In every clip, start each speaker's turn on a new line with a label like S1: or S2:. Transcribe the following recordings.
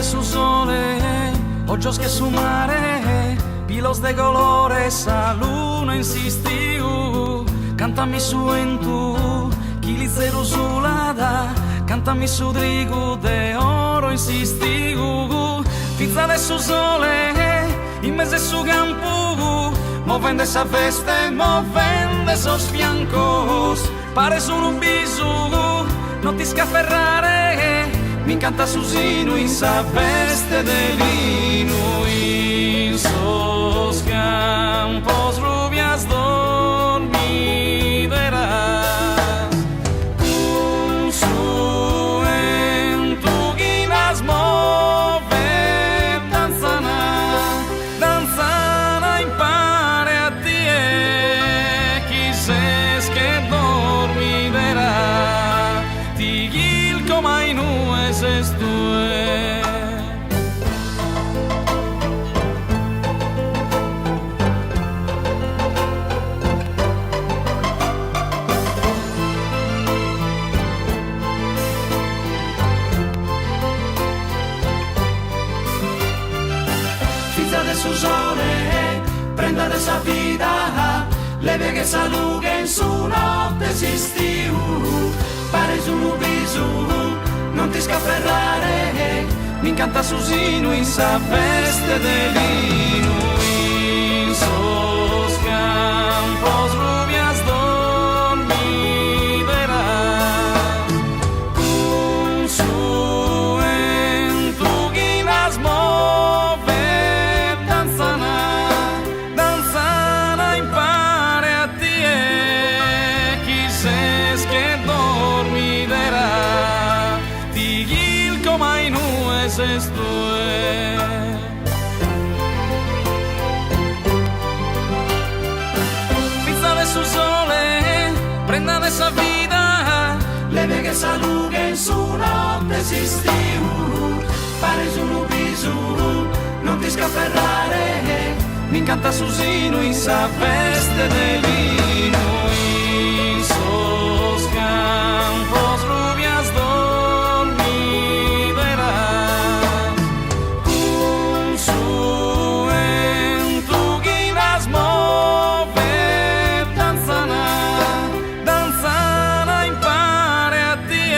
S1: su sole, ojos que su mare, pilos de colores, a luna insistiu. Cántame su en tu, quiliceru zulada, cántame su trigo de oro insistiu. Fiza de su sole, in mezzo su campo, movendo esa veste, movendo esos fiancos. Pares un bisu, no ti scaferrare, mi encanta su sino in sa veste de lino. In sos campos rubias dormiderás, un sueño que las mueve, danzana impare a ti, quizás que dormiderá, tigil como y no es esto.
S2: De su sole, prenda de esa vida, leve che salughe in su notte esistiu. Pare su un bisu, non ti scaferrare, mi incanta su sino in sa veste de lino. In sos campos rubias dormiderás, un sueño que las mueve, danzana impare a ti, quizás que dormiderá, tigil como y no es esto. Pizza de su sole, prenda de esa vida, leve che salughe in su notte esistiu. Pare su un bisu, non ti scaferrare, mi encanta su sino in sa veste de lino. In sos campos rubias dormiderás, un sueño que las mueve, danzana impare a ti,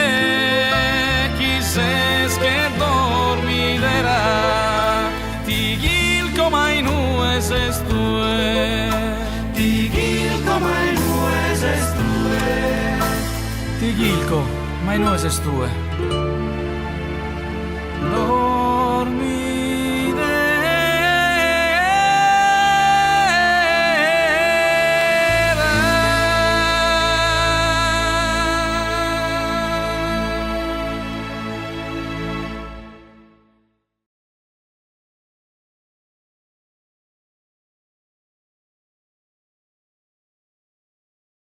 S2: quizás que dormiderá, tigil como y no es esto. Tigil como y no es esto.
S1: Tigilco, ma no es esto.